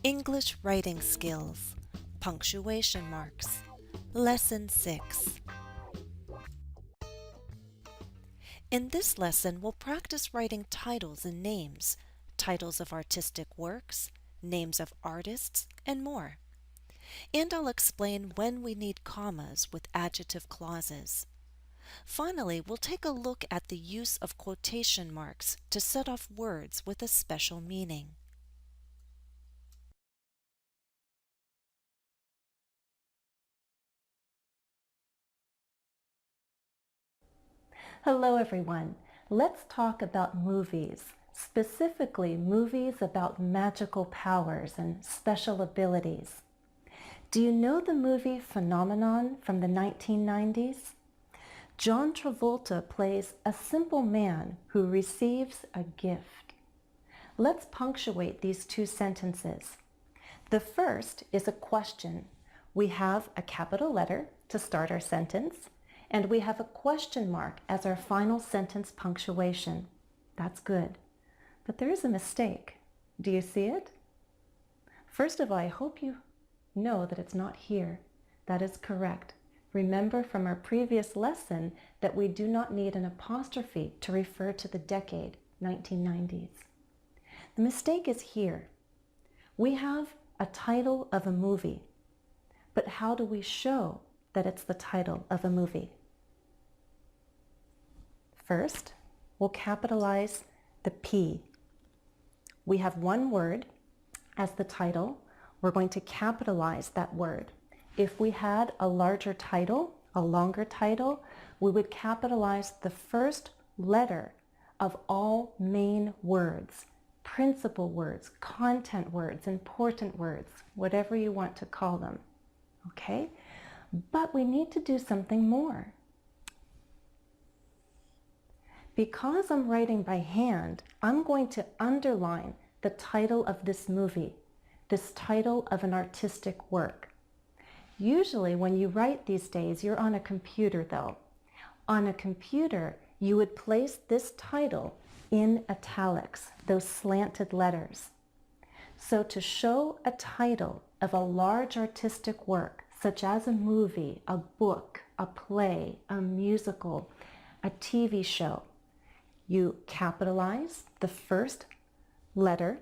English writing skills, punctuation marks, lesson 6. In this lesson, we'll practice writing titles and names, titles of artistic works, names of artists, and more. And I'll explain when we need commas with adjective clauses. Finally, we'll take a look at the use of quotation marks to set off words with a special meaning. Hello everyone. Let's talk about movies, specifically movies about magical powers and special abilities. Do you know the movie Phenomenon from the 1990s? John Travolta plays a simple man who receives a gift. Let's punctuate these two sentences. The first is a question. We have a capital letter to start our sentence, and we have a question mark as our final sentence punctuation. That's good. But there is a mistake. Do you see it? First of all, I hope you know that it's not here. That is correct. Remember from our previous lesson that we do not need an apostrophe to refer to the decade, 1990s. The mistake is here. We have a title of a movie, but how do we show that it's the title of a movie? First, we'll capitalize the P. We have one word as the title. We're going to capitalize that word. If we had a larger title, a longer title, we would capitalize the first letter of all main words, principal words, content words, important words, whatever you want to call them. Okay? But we need to do something more. Because I'm writing by hand, I'm going to underline the title of this movie, this title of an artistic work. Usually when you write these days, you're on a computer though. On a computer, you would place this title in italics, those slanted letters. So to show a title of a large artistic work, such as a movie, a book, a play, a musical, a TV show, you capitalize the first letter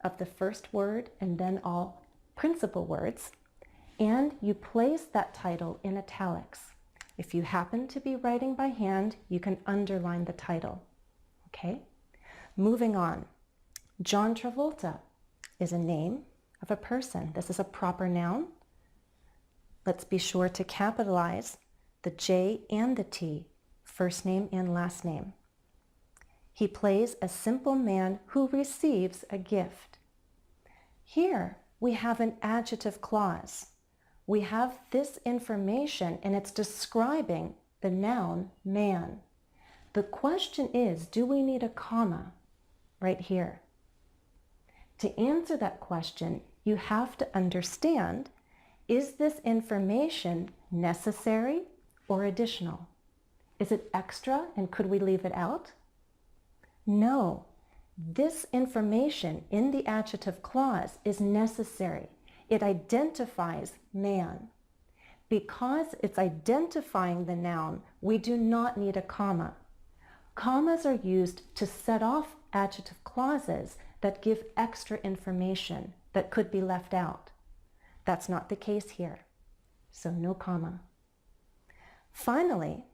of the first word and then all principal words, and you place that title in italics. If you happen to be writing by hand, you can underline the title. Okay? Moving on. John Travolta is a name of a person. This is a proper noun. Let's be sure to capitalize the J and the T, first name and last name. He plays a simple man who receives a gift. Here we have an adjective clause. We have this information and it's describing the noun man. The question is, do we need a comma right here? To answer that question, you have to understand, is this information necessary or additional? Is it extra and could we leave it out? No, this information in the adjective clause is necessary. It identifies man. Because it's identifying the noun, we do not need a comma. Commas are used to set off adjective clauses that give extra information that could be left out. That's not the case here, so no comma. Finally,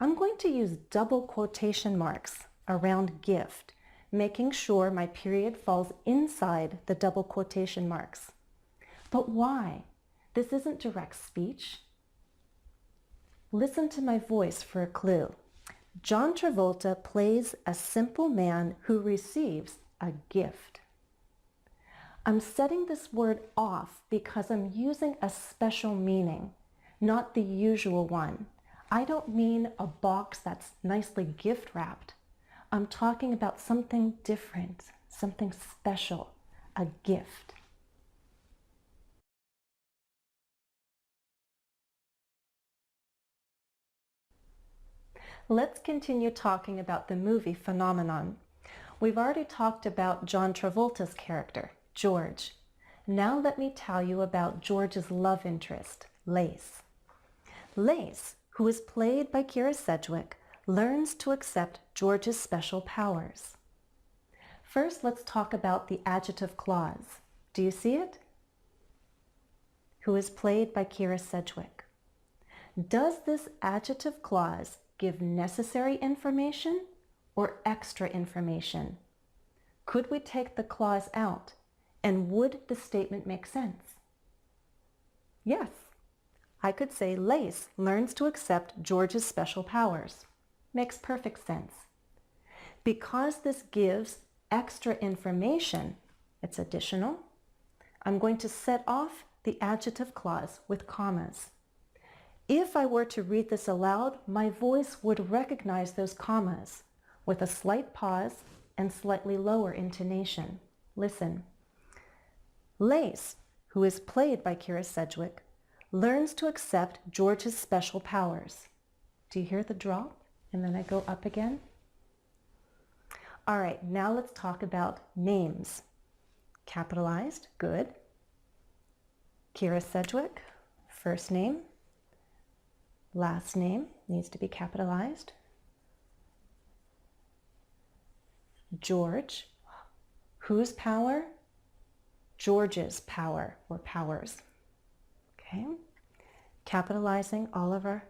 I'm going to use double quotation marks around gift, making sure my period falls inside the double quotation marks. But why? This isn't direct speech. Listen to my voice for a clue. John Travolta plays a simple man who receives a gift. I'm setting this word off because I'm using a special meaning, not the usual one. I don't mean a box that's nicely gift wrapped. I'm talking about something different, something special, a gift. Let's continue talking about the movie Phenomenon. We've already talked about John Travolta's character, George. Now let me tell you about George's love interest, Lace. Lace, who is played by Kira Sedgwick, learns to accept George's special powers. First, let's talk about the adjective clause. Do you see it? Who is played by Kira Sedgwick. Does this adjective clause give necessary information or extra information? Could we take the clause out, and would the statement make sense? Yes. I could say Lace learns to accept George's special powers. Makes perfect sense. Because this gives extra information, it's additional, I'm going to set off the adjective clause with commas. If I were to read this aloud, my voice would recognize those commas with a slight pause and slightly lower intonation. Listen. Lace, who is played by Kira Sedgwick, learns to accept George's special powers. Do you hear the drop? And then I go up again. All right, now let's talk about names. Capitalized, good. Kira Sedgwick, first name. Last name needs to be capitalized. George, whose power? George's power or powers. Okay, capitalizing all of our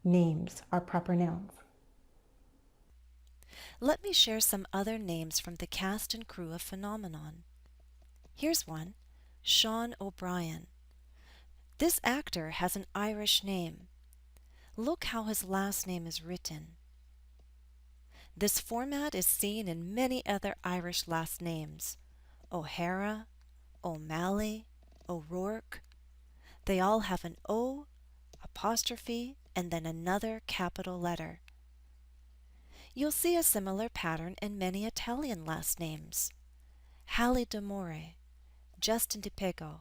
names, our proper nouns. Let me share some other names from the cast and crew of Phenomenon. Here's one, Sean O'Brien. This actor has an Irish name. Look how his last name is written. This format is seen in many other Irish last names. O'Hara, O'Malley, O'Rourke. They all have an O, apostrophe, and then another capital letter. You'll see a similar pattern in many Italian last names. Hallie d'Amore, Justin Di Pego.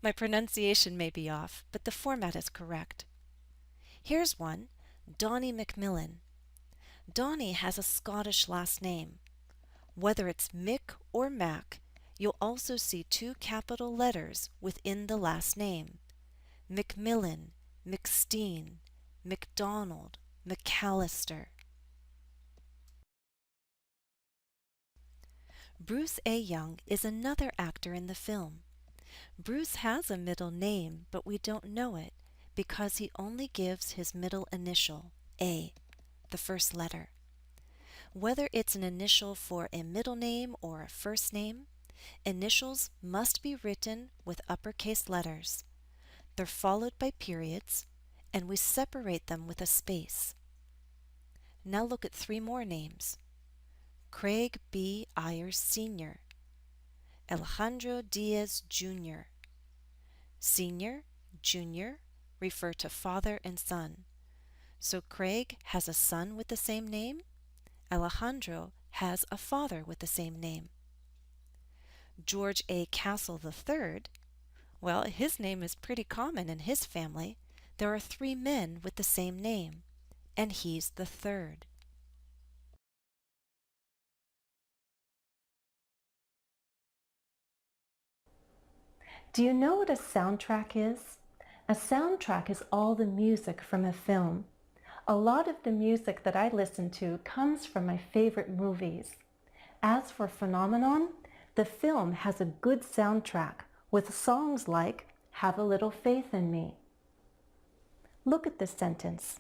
My pronunciation may be off, but the format is correct. Here's one, Donnie McMillan. Donnie has a Scottish last name. Whether it's Mick or Mac, you'll also see two capital letters within the last name. McMillan, McSteen, McDonald, McAllister. Bruce A. Young is another actor in the film. Bruce has a middle name, but we don't know it because he only gives his middle initial, A, the first letter. Whether it's an initial for a middle name or a first name, initials must be written with uppercase letters. They're followed by periods, and we separate them with a space. Now look at three more names. Craig B. Ayers Sr., Alejandro Diaz Jr. Senior, junior refer to father and son. So Craig has a son with the same name. Alejandro has a father with the same name. George A. Castle III, well, his name is pretty common in his family. There are three men with the same name, and he's the third. Do you know what a soundtrack is? A soundtrack is all the music from a film. A lot of the music that I listen to comes from my favorite movies. As for Phenomenon, the film has a good soundtrack with songs like Have a Little Faith in Me. Look at this sentence.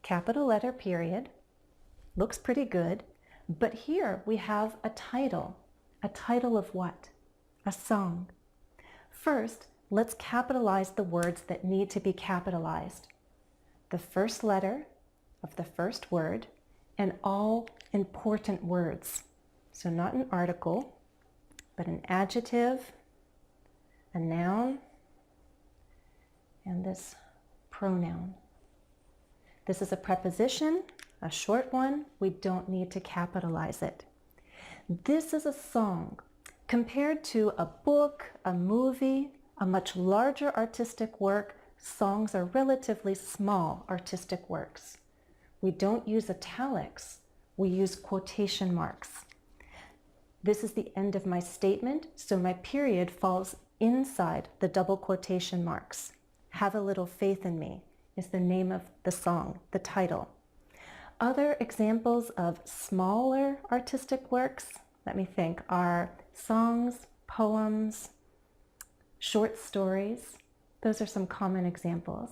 Capital letter period. Looks pretty good, but here we have a title. A title of what? A song. First, let's capitalize the words that need to be capitalized. The first letter of the first word and all important words. So not an article, but an adjective, a noun, and this pronoun. This is a preposition, a short one. We don't need to capitalize it. This is a song. Compared to a book, a movie, a much larger artistic work, songs are relatively small artistic works. We don't use italics, we use quotation marks. This is the end of my statement, so my period falls inside the double quotation marks. Have a Little Faith in Me is the name of the song, the title. Other examples of smaller artistic works, let me think, are songs, poems, short stories. Those are some common examples.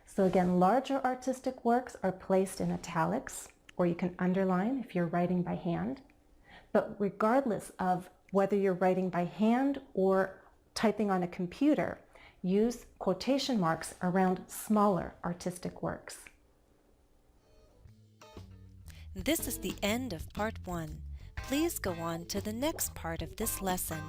So again, larger artistic works are placed in italics, or you can underline if you're writing by hand. But regardless of whether you're writing by hand or typing on a computer, use quotation marks around smaller artistic works. This is the end of part 1. Please go on to the next part of this lesson.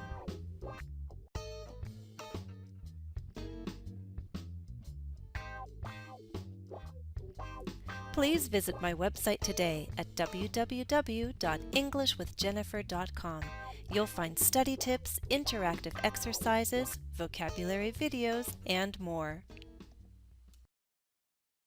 Please visit my website today at www.englishwithjennifer.com. You'll find study tips, interactive exercises, vocabulary videos, and more.